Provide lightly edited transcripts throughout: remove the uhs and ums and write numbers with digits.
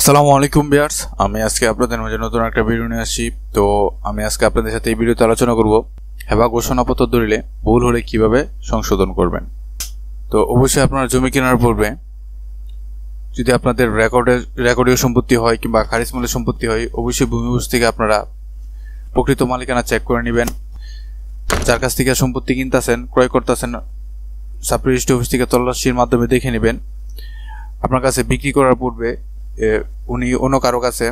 আসসালামু আলাইকুম ভিউয়ার্স, আমি আজকে আপনাদের মাঝে নতুন একটা ভিডিও নিয়ে আসছি। তো আমি আজকে আপনাদের সাথে এই ভিডিওতে আলোচনা করব হেবা ঘোষণাপত্র দলিলে ভুল হলে কিভাবে সংশোধন করবেন। তো অবশ্যই আপনার জমি কেনার পূর্বে যদি আপনাদের রেকর্ডীয় সম্পত্তি হয় কিংবা খারিজ মূল্যের সম্পত্তি হয়, অবশ্যই ভূমি অফিস থেকে আপনারা প্রকৃত মালিকানা চেক করে নেবেন। যার কাছ থেকে সম্পত্তি কিনতেছেন, ক্রয় করতেছেন, সাব রেজিস্ট্রি অফিস থেকে তল্লাশির মাধ্যমে দেখে নেবেন আপনার কাছে বিক্রি করার পূর্বে উনি অন্য কারো কাছে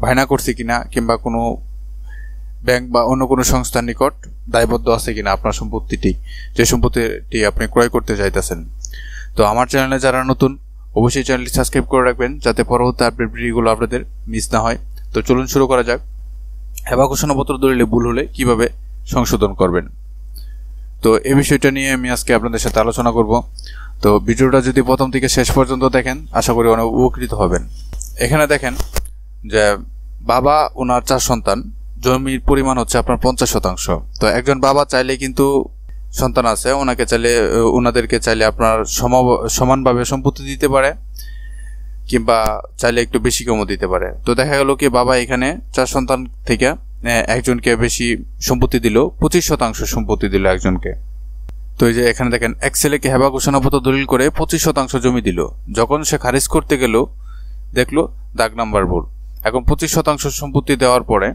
বায়না করছে কিনা, কিংবা কোনো ব্যাংক বা অন্য কোনো সংস্থার নিকট দায়বদ্ধ আছে কিনা আপনার সম্পত্তিটি, যে সম্পত্তিটি আপনি ক্রয় করতে চাইতেছেন। তো আমার চ্যানেলে যারা নতুন, অবশ্যই চ্যানেলটি সাবস্ক্রাইব করে রাখবেন যাতে পরবর্তী আপডেট ভিডিওগুলো আপনাদের মিস না হয়। তো চলুন শুরু করা যাক। হেবা ঘোষণাপত্র দলিলে ভুল হলে কিভাবে সংশোধন করবেন, তো এই বিষয়টা নিয়ে আমি আজকে আপনাদের সাথে আলোচনা করব। তো ভিডিওটা যদি প্রথম থেকে শেষ পর্যন্ত দেখেন, আশা করি অনেক উপকৃত হবেন। এখানে দেখেন যে বাবা ওনার 4 সন্তান, জমির পরিমাণ হচ্ছে আপনার 50%। তো একজন বাবা চাইলে কিন্তু সন্তান আছে, ওনাদেরকে চাইলে আপনার সমানভাবে সম্পত্তি দিতে পারে, কিংবা চাইলে একটু বেশি কমও দিতে পারে। তো দেখা গেল কি বাবা এখানে 4 সন্তান থেকে একজনকে বেশি সম্পত্তি দিল, 25% সম্পত্তি দিল একজনকে। তো এই যে এখানে দেখেন এক ছেলেকে হেবা ঘোষণাপত্র দলিল করে 25% জমি দিল। যখন সে খারিজ করতে গেল দেখলো দাগ নাম্বার ভুল। এখন 25% সম্পত্তি দেওয়ার পরে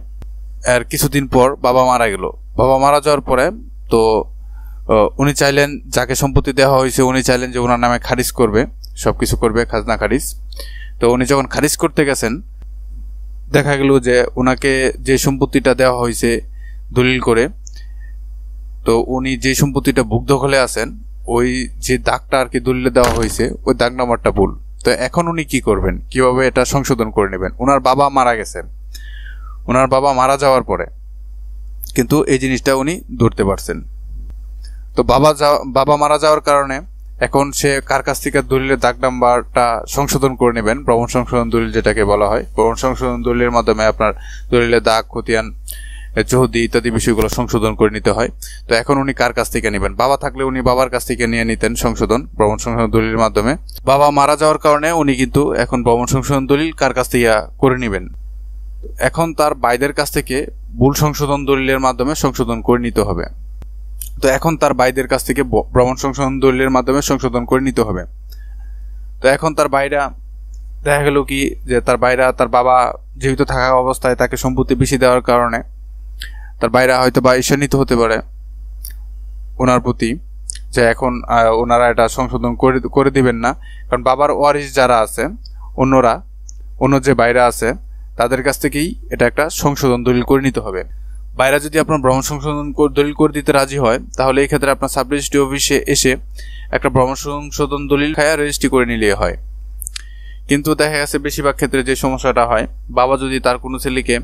এর কিছুদিন পর বাবা মারা গেল। বাবা মারা যাওয়ার পরে তো উনি চাইলেন, যাকে সম্পত্তি দেওয়া হয়েছে উনি চাইলেন যে ওনার নামে খারিজ করবে, সবকিছু করবে, খাজনা খারিজ। তো উনি যখন খারিজ করতে গেছেন দেখা গেল যে ওনাকে যে সম্পত্তিটা দেওয়া হয়েছে দলিল করে, তো উনি যে সম্পত্তিটা ভোগ দখলে আছেন ওই যে দাগটা আর কি দলিলে দেওয়া হয়েছে ওই দাগ নাম্বারটা ভুল। তো এখন উনি কি করবেন, কিভাবে এটা সংশোধন করে নেবেন? ওনার বাবা মারা গেছেন, ওনার বাবা মারা যাওয়ার পরে কিন্তু এই জিনিসটা উনি ধরতে পারছেন। তো বাবা মারা যাওয়ার কারণে এখন সে কার কাছ থেকে দলিলের দাগ নাম্বারটা সংশোধন করে নেবেন, প্রবণ সংশোধন দলিল যেটাকে বলা হয়। প্রবণ সংশোধন দলিলের মাধ্যমে আপনার দলিলের দাগ, খতিয়ান, চৌহদি ইত্যাদি বিষয়গুলো সংশোধন করে নিতে হয়। তো এখন উনি কার কাছ থেকে নেবেন? বাবা থাকলে উনি বাবার কাছ থেকে নিয়ে নিতেন সংশোধন, প্রবণ সংশোধন দলিলের মাধ্যমে। বাবা মারা যাওয়ার কারণে উনি কিন্তু এখন প্রবণ সংশোধন দলিল কার কাছ থেকে করে নেবেন? এখন তার ভাইদের কাছ থেকে ভুল সংশোধন দলিলের মাধ্যমে সংশোধন করে নিতে হবে। তো এখন তার ভাইদের কাছ থেকে প্রবণ সংশোধন দলিলের মাধ্যমে সংশোধন করে নিতে হবে। তো এখন তার ভাইরা দেখা গেল কি যে তার বাবা জীবিত থাকা অবস্থায় তাকে সম্পত্তি বেশি দেওয়ার কারণে তার ভাইরা হয়তো বা ঈর্ষান্বিত হতে পারে ওনার প্রতি, যে এখন ওনারা এটা সংশোধন করে দিবেন না। কারণ বাবার ওয়ারিশ যারা আছে, অন্য যে ভাইরা আছে তাদের কাছ থেকেই এটা একটা সংশোধন দলিল করে নিতে হবে। ভাইরা যদি আপনার ভ্রমণ সংশোধন দলিল করে দিতে রাজি হয়, তাহলে এই ক্ষেত্রে আপনার সাব রেজিস্ট্রি অফিসে এসে একটা ভ্রমণ সংশোধন দলিল রেজিস্ট্রি করে নিলে হয়। কিন্তু দেখা গেছে বেশিরভাগ ক্ষেত্রে যে সমস্যাটা হয়, বাবা যদি তার কোনো ছেলেকে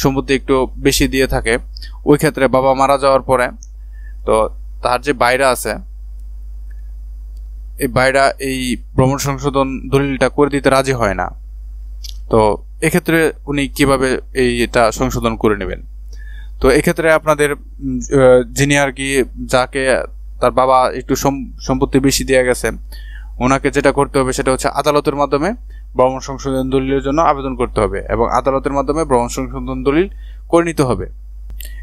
সম্পত্তি একটু বেশি দিয়ে থাকে, ওই ক্ষেত্রে বাবা মারা যাওয়ার পরে তো তার যে ভাইরা আছে এই ভাইরা এই ভ্রমণ সংশোধন দলিলটা করে দিতে রাজি হয় না। তো এক্ষেত্রে উনি কিভাবে এটা সংশোধন করে নেবেন? তো এক্ষেত্রে আপনাদের যিনি আর কি, যাকে তার বাবা একটু সম্পত্তি বেশি দিয়ে গেছে, ওনাকে যেটা করতে হবে সেটা হচ্ছে আদালতের মাধ্যমে ভ্রমণ সংশোধন দলিলের জন্য আবেদন করতে হবে এবং আদালতের মাধ্যমে ভ্রমণ সংশোধন দলিল করে নিতে হবে।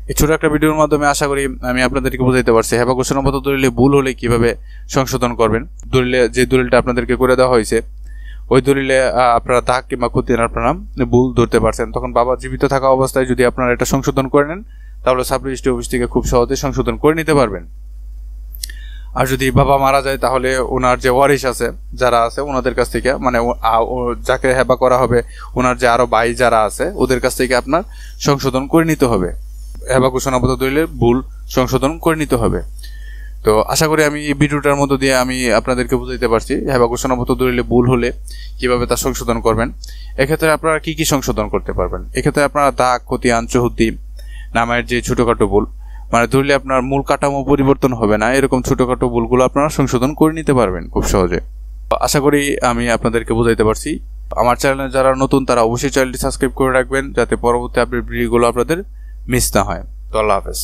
এই ছোট একটা ভিডিওর মাধ্যমে আশা করি আমি আপনাদেরকে বোঝাইতে পারছি হেবা ঘোষণাপত্র দলিলে ভুল হলে কিভাবে সংশোধন করবেন। যে দলিলটা আপনাদেরকে করে দেওয়া হয়েছে ওই দলিলে আপনারা দাগ কিংবা খতিয়ান আপনারা ভুল ধরতে পারছেন, তখন বাবা জীবিত থাকা অবস্থায় যদি আপনারা এটা সংশোধন করে নেন, তাহলে সাব রেজিস্ট্রি অফিস থেকে খুব সহজে সংশোধন করে নিতে পারবেন। আর যদি বাবা মারা যায়, তাহলে ওনার যে ওয়ারিশ আছে যারা আছে ওনাদের কাছ থেকে, মানে যাকে হেবা করা হবে ওনার যে আরো ভাই যারা আছে ওদের কাছ থেকে আপনার সংশোধন করে নিতে হবে, হেবা ঘোষণাপত্র দলিলের ভুল সংশোধন করে নিতে হবে। তো আশা করি আমি এই ভিডিওটার মধ্য দিয়ে আমি আপনাদেরকে বুঝাইতে পারছি হেবা ঘোষণাপত্র দলিলে ভুল হলে কিভাবে তা সংশোধন করবেন। এক্ষেত্রে আপনারা কি কি সংশোধন করতে পারবেন? এক্ষেত্রে আপনারা দাগ, খতিয়ান, চৌহদি, নামের যে ছোটখাটো ভুল, মানে ধরলে আপনার মূল কাঠামো পরিবর্তন হবে না, এরকম ছোটখাটো ভুলগুলো আপনারা সংশোধন করে নিতে পারবেন খুব সহজে। আশা করি আমি আপনাদেরকে বুঝাইতে পারছি। আমার চ্যানেলে যারা নতুন তারা অবশ্যই চ্যানেলটি সাবস্ক্রাইব করে রাখবেন যাতে পরবর্তী আপডেট ভিডিওগুলো আপনাদের মিস না হয়। তো আল্লাহ হাফেজ।